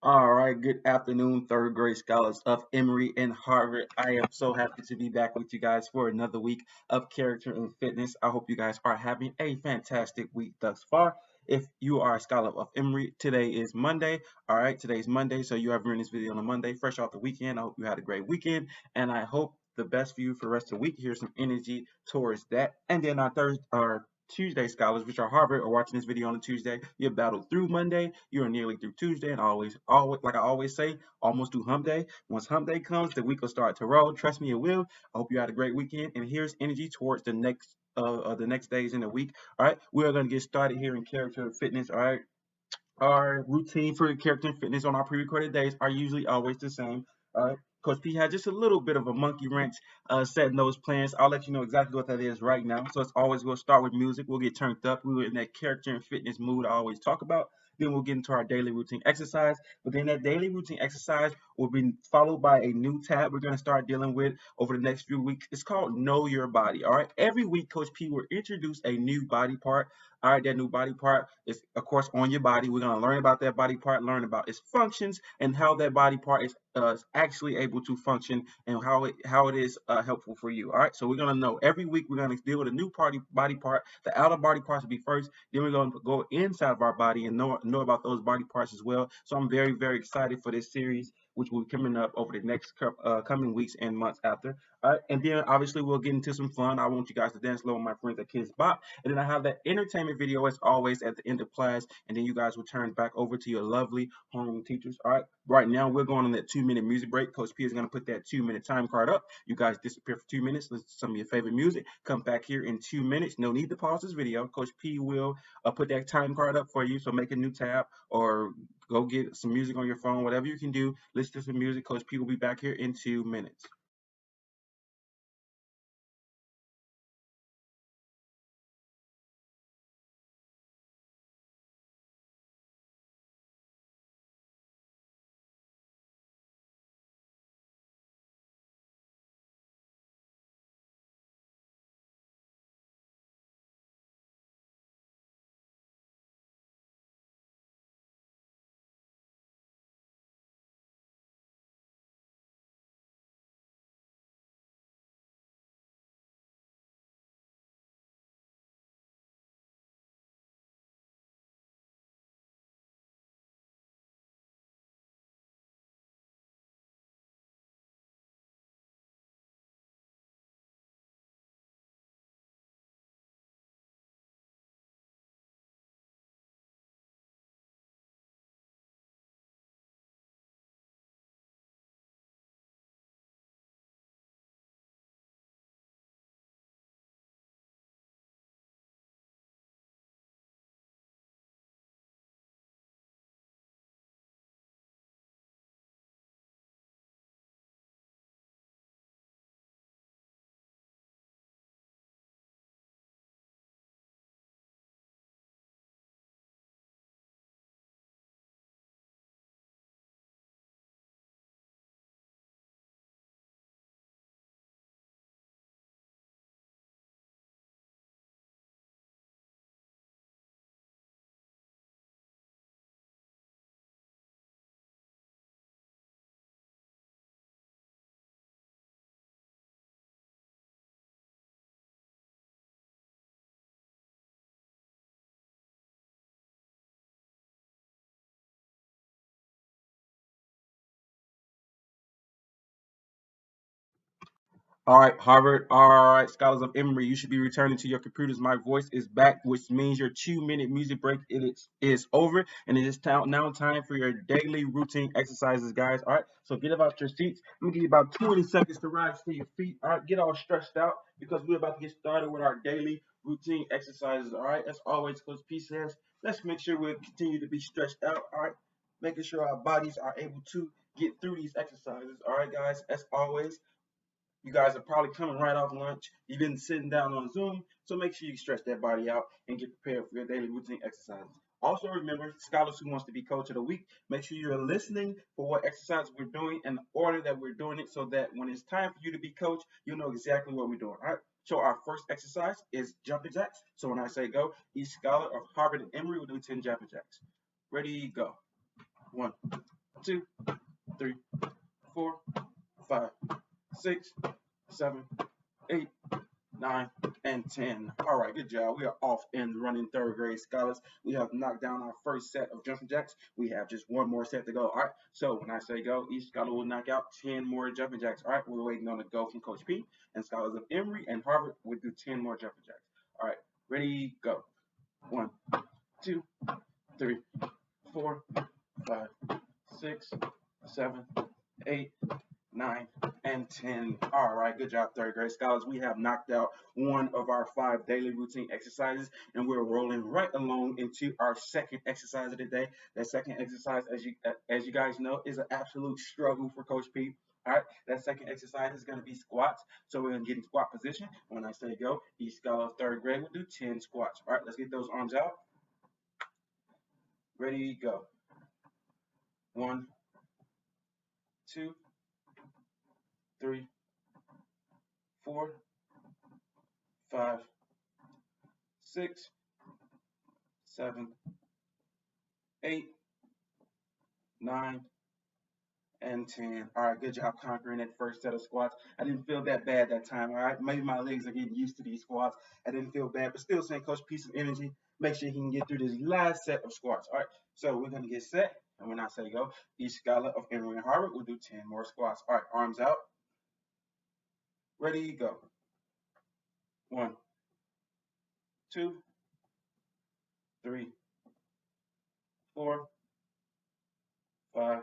All right, good afternoon, third grade scholars of Emory and Harvard. I am so happy to be back with you guys for another week of character and fitness. I hope you guys are having a fantastic week thus far. If you are a scholar of Emory, today is Monday. All right, today's Monday, so you are viewing this video on a Monday, fresh off the weekend. I hope you had a great weekend, and I hope the best for you for the rest of the week. Here's some energy towards that. And then our Tuesday scholars, which are Harvard, are watching this video on a Tuesday. You battled through Monday. You are nearly through Tuesday, and always, like I always say, almost through Hump Day. Once Hump Day comes, the week will start to roll. Trust me, it will. I hope you had a great weekend. And here's energy towards the next days in the week. All right, we are going to get started here in character and fitness. All right, our routine for character and fitness on our pre-recorded days are usually always the same. All right. Coach P had just a little bit of a monkey wrench setting those plans. I'll let you know exactly what that is right now. So it's always we'll start with music. We'll get turned up. We were in that character and fitness mood I always talk about. Then we'll get into our daily routine exercise. But then that daily routine exercise will be followed by a new tab we're going to start dealing with over the next few weeks. It's called Know Your Body. All right. Every week, Coach P will introduce a new body part. All right, that new body part is, of course, on your body. We're going to learn about that body part, learn about its functions, and how that body part is actually able to function, and how it is helpful for you. All right, so we're going to know every week. We're going to deal with a new body part. The outer body parts will be first. Then we're going to go inside of our body and know about those body parts as well. So I'm very very excited for this series, which will be coming up over the next coming weeks and months after. All right, and then obviously we'll get into some fun. I want you guys to dance low with my friends at Kids Bop. And then I have that entertainment video as always at the end of class. And then you guys will turn back over to your lovely homeroom teachers. All right. Right now we're going on that 2 minute music break. Coach P is going to put that 2 minute time card up. You guys disappear for 2 minutes. Listen to some of your favorite music. Come back here in 2 minutes. No need to pause this video. Coach P will put that time card up for you. So make a new tab or go get some music on your phone. Whatever you can do. Listen to some music. Coach P will be back here in 2 minutes. All right, Harvard. All right, scholars of Emory, you should be returning to your computers. My voice is back, which means your 2 minute music break is over, and it is now time for your daily routine exercises, guys. All right, so get about your seats. I'm gonna give you about 20 seconds to rise to your feet. All right, get all stretched out because we're about to get started with our daily routine exercises. All right, as always, Coach P says, let's make sure we continue to be stretched out. All right, making sure our bodies are able to get through these exercises. All right, guys, as always. You guys are probably coming right off lunch. You've been sitting down on Zoom, so make sure you stretch that body out and get prepared for your daily routine exercises. Also, remember, scholars who wants to be coach of the week, make sure you're listening for what exercise we're doing and the order that we're doing it, so that when it's time for you to be coach, you know exactly what we're doing. All right. So our first exercise is jumping jacks. So when I say go, each scholar of Harvard and Emory will do 10 jumping jacks. Ready, go. One, 2, 3, 4, 5, 6, 7, 8, 9, and 10. All right, good job. We are off and running third grade scholars. We have knocked down our first set of jumping jacks. We have just one more set to go. All right, so when I say go, each scholar will knock out 10 more jumping jacks. All right, we're waiting on a go from Coach P. And scholars of Emory and Harvard will do 10 more jumping jacks. All right, ready, go. 1, 2, 3, 4, 5, 6, 7, 8, 9, and 10. All right, good job, third grade scholars. We have knocked out one of our 5 daily routine exercises, and we're rolling right along into our second exercise of the day. That second exercise, as you guys know, is an absolute struggle for Coach P. All right, that second exercise is going to be squats. So we're going to get in squat position. When I say go, each scholar of third grade will do 10 squats. All right, let's get those arms out. Ready, go. 1, 2, 3, 4, 5, 6, 7, 8, 9, and 10. All right, good job conquering that first set of squats. I didn't feel that bad that time. All right, maybe my legs are getting used to these squats. I didn't feel bad, but still saying Coach P some energy. Make sure he can get through this last set of squats. All right, so we're going to get set. And when I say go, each scholar of Emory and Harvard will do 10 more squats. All right, arms out. Ready, go. 1, 2, 3, 4, 5,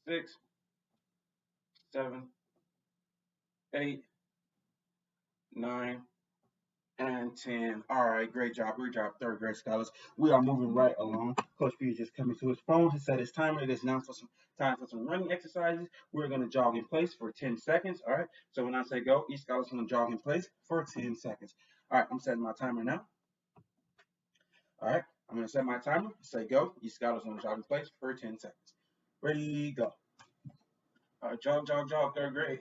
6, 7, 8, 9, and 10. All right, great job, third grade scholars. We are moving right along. Coach P is just coming to his phone. He set his timer. It is now for some time for some running exercises. We're going to jog in place for 10 seconds. All right, so when I say go, each scholar is going to jog in place for 10 seconds. All right, I'm setting my timer now. All right, I'm going to set my timer. Say go. Each scholar is going to jog in place for 10 seconds. Ready, go. All right, jog, jog, jog, third grade.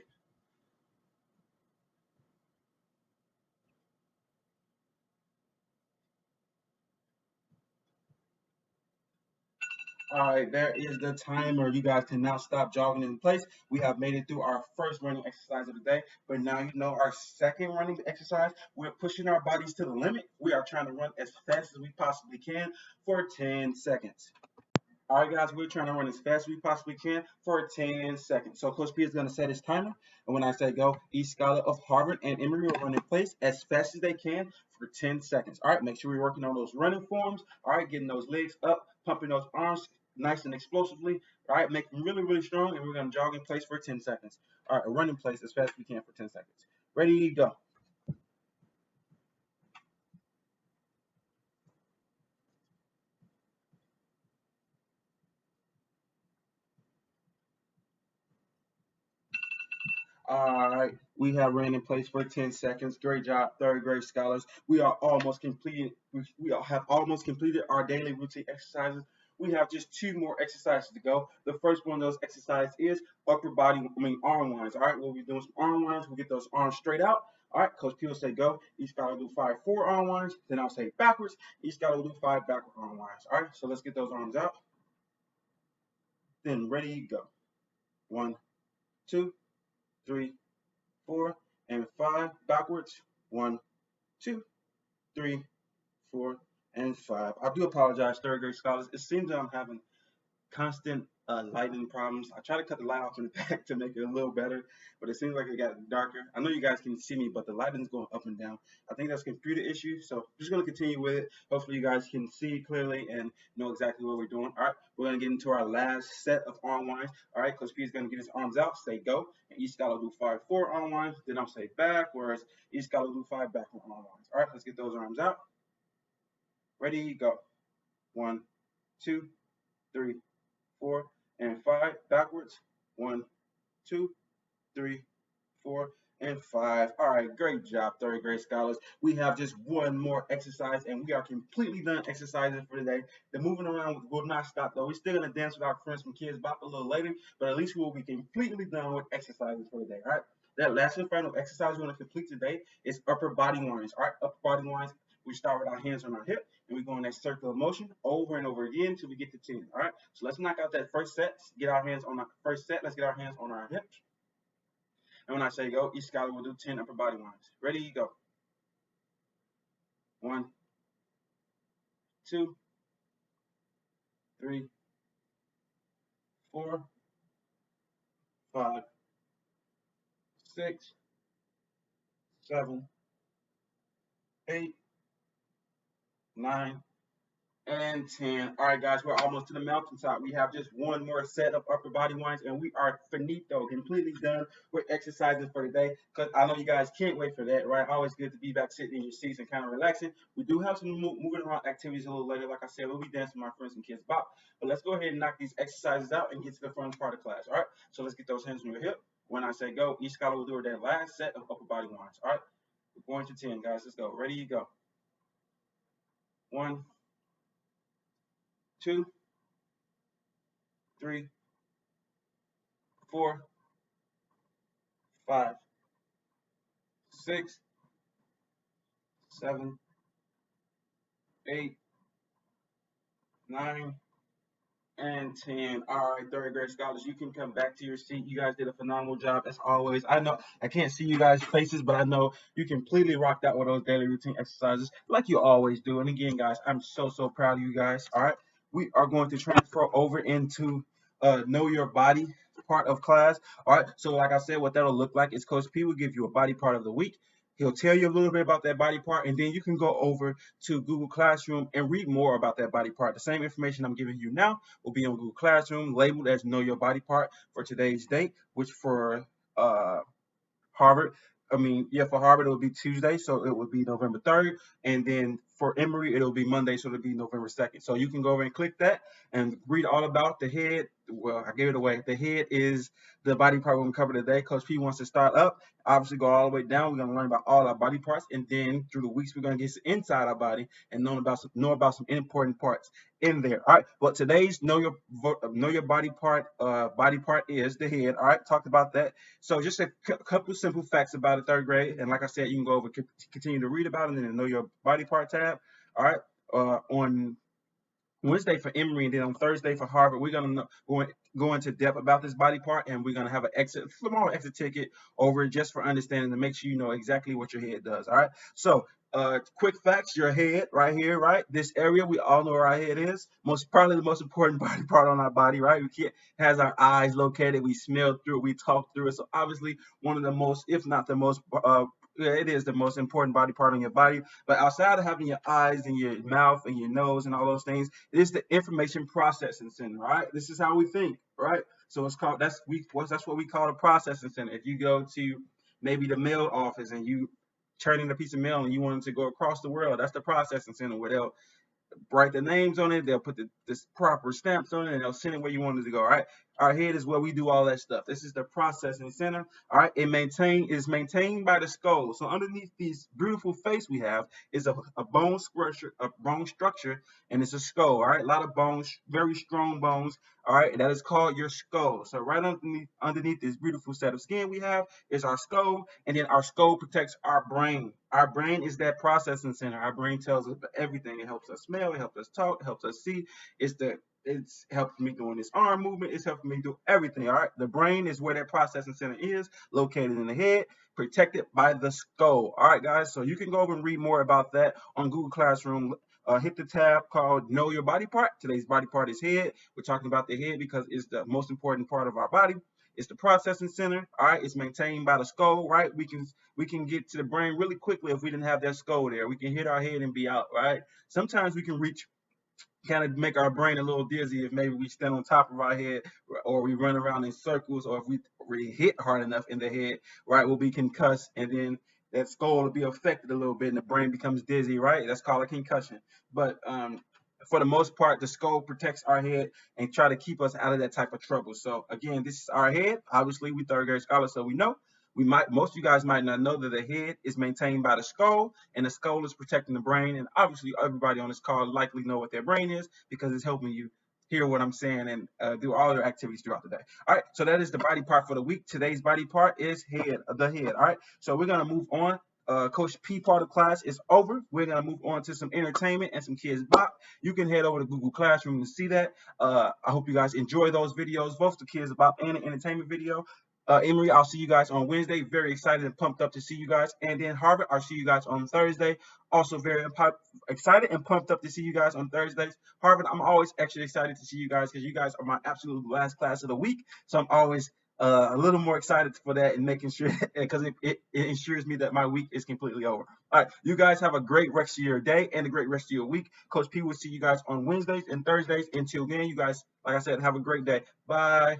All right, there is the timer. You guys can now stop jogging in place. We have made it through our first running exercise of the day, but now you know our second running exercise. We're pushing our bodies to the limit. We are trying to run as fast as we possibly can for 10 seconds. All right, guys, we're trying to run as fast as we possibly can for 10 seconds. So Coach P is going to set his timer. And when I say go, each scholar of Harvard and Emory will run in place as fast as they can for 10 seconds. All right, make sure we're working on those running forms. All right, getting those legs up, pumping those arms nice and explosively. All right, make them really, really strong. And we're going to jog in place for 10 seconds. All right, run in place as fast as we can for 10 seconds. Ready, go. All right, we have ran in place for 10 seconds. Great job, third grade scholars. We are almost completed. We have almost completed our daily routine exercises. We have just 2 more exercises to go. The first one of those exercises is arm lines. All right, we'll be doing some arm lines. We'll get those arms straight out. All right, Coach P will say go. Each scholar will do 5 forearm lines. Then I'll say backwards. Each scholar will do 5 backward arm lines. All right, so let's get those arms out. Then ready, go. 1, 2, 3, 4, and 5 backwards. 1, 2, 3, 4, and 5. I do apologize, third grade scholars. It seems that I'm having constant lighting problems. I try to cut the light off in the back to make it a little better, but it seems like it got darker. I know you guys can see me, but the lighting's going up and down. I think that's a computer issue, so I'm just going to continue with it. Hopefully you guys can see clearly and know exactly what we're doing. All right, we're going to get into our last set of arm lines. All right, Coach P is going to get his arms out, say go, and each scholar will do 5 forearm lines. Then I'll say back, whereas each scholar will do 5 backward arm lines. All right, let's get those arms out. Ready, go. 1, 2, 3, 4, and 5 backwards. 1, 2, 3, 4, and 5. All right, great job, third grade scholars. We have just one more exercise, and we are completely done exercising for today. The moving around will not stop, though. We're still going to dance with our friends from Kids Bop a little later, but at least we will be completely done with exercises for today. All right, that last and final exercise we're going to complete today is upper body lines. All right, upper body lines. We start with our hands on our hip, and we go in that circular motion over and over again until we get to 10. All right. So let's knock out that first set. Get our hands on our first set. Let's get our hands on our hips. And when I say go, each scholar will do 10 upper body winds. Ready? Go. 1, 2, 3, 4, 5, 6, 7, 8, 9, and 10. All right, guys, we're almost to the mountaintop. We have just one more set of upper body winds, and we are finito, completely done with exercising for today. Because I know you guys can't wait for that, right? Always good to be back sitting in your seats and kind of relaxing. We do have some moving around activities a little later. Like I said, we'll be dancing with my friends and kids bop. But let's go ahead and knock these exercises out and get to the fun part of class. All right, so let's get those hands on your hip. When I say go, each scholar will do their last set of upper body winds. All right, we're going to 10, guys. Let's go. Ready? Go. 1, 2, 3, 4, 5, 6, 7, 8, 9, and 10. All right, third grade scholars, you can come back to your seat. You guys did a phenomenal job as always. I know I can't see you guys' faces, but I know you completely rocked out with those daily routine exercises like you always do. And again, guys, I'm so proud of you guys. All right, we are going to transfer over into know your body part of class. All right, so like I said, what that'll look like is Coach P will give you a body part of the week. He'll tell you a little bit about that body part, and then you can go over to Google Classroom and read more about that body part. The same information I'm giving you now will be on Google Classroom, labeled as Know Your Body Part for today's date, which for Harvard. For Harvard, it'll be Tuesday, so it would be November 3rd. And then for Emory, it'll be Monday, so it'll be November 2nd. So you can go over and click that and read all about the head. Well, I gave it away. The head is the body part we're going to cover today. Coach P wants to start up, obviously go all the way down. We're going to learn about all our body parts. And then through the weeks, we're going to get inside our body and know about some important parts in there. All right. Well, today's know your body part is the head. All right. Talked about that. So just a couple simple facts about it, third grade. And like I said, you can go over, continue to read about it in the Know Your Body Part tab. All right. On Wednesday for Emory, and then on Thursday for Harvard, we're gonna go into depth about this body part, and we're gonna have a small exit ticket over it just for understanding to make sure you know exactly what your head does. All right. So, quick facts: your head, right here, right, this area, we all know where our head is. Probably the most important body part on our body, right? Has our eyes located. We smell through it. We talk through it. So obviously, one of the most, if not the most, it is the most important body part on your body. But outside of having your eyes and your mouth and your nose and all those things, it is the information processing center, right? This is how we think, right? So it's called that's what we call a processing center. If you go to maybe the mail office and you turn in a piece of mail and you want it to go across the world, that's the processing center where they'll write the names on it, they'll put the proper stamps on it, and they'll send it where you want it to go. All right. Our head is where we do all that stuff. This is the processing center. All right. Is maintained by the skull. So underneath this beautiful face we have is a bone structure, and it's a skull. All right. A lot of bones, very strong bones. All right. That is called your skull. So right underneath this beautiful set of skin we have is our skull, and then our skull protects our brain. Our brain is that processing center. Our brain tells us everything. It helps us smell. It helps us talk. It helps us see. It's helping me doing this arm movement. It's helping me do everything. All right. The brain is where that processing center is, located in the head, protected by the skull. All right, guys. So you can go over and read more about that on Google Classroom. Hit the tab called Know Your Body Part. Today's body part is head. We're talking about the head because it's the most important part of our body. It's the processing center. All right. It's maintained by the skull. Right. We can get to the brain really quickly if we didn't have that skull there. We can hit our head and be out. Right. Sometimes we can reach, kind of make our brain a little dizzy if maybe we stand on top of our head, or we run around in circles, or if we really hit hard enough in the head, right, we'll be concussed, and then that skull will be affected a little bit and the brain becomes dizzy, right? That's called a concussion. But for the most part, the skull protects our head and try to keep us out of that type of trouble. So again, this is our head. Obviously, we third grade scholars, so we know. Most of you guys might not know that the head is maintained by the skull, and the skull is protecting the brain. And obviously, everybody on this call likely know what their brain is because it's helping you hear what I'm saying and do all your activities throughout the day. All right, so that is the body part for the week. Today's body part is the head. All right, so we're gonna move on Coach P part of class is over. We're gonna move on to some entertainment and some kids bop. You can head over to Google Classroom to see that. I hope you guys enjoy those videos, both the kids bop and the entertainment video. Emory, I'll see you guys on Wednesday. Very excited and pumped up to see you guys. And then Harvard, I'll see you guys on Thursday. Also very excited and pumped up to see you guys on Thursdays. Harvard, I'm always actually excited to see you guys because you guys are my absolute last class of the week. So I'm always a little more excited for that and making sure because it ensures me that my week is completely over. All right, you guys have a great rest of your day and a great rest of your week. Coach P will see you guys on Wednesdays and Thursdays. Until then, you guys, like I said, have a great day. Bye.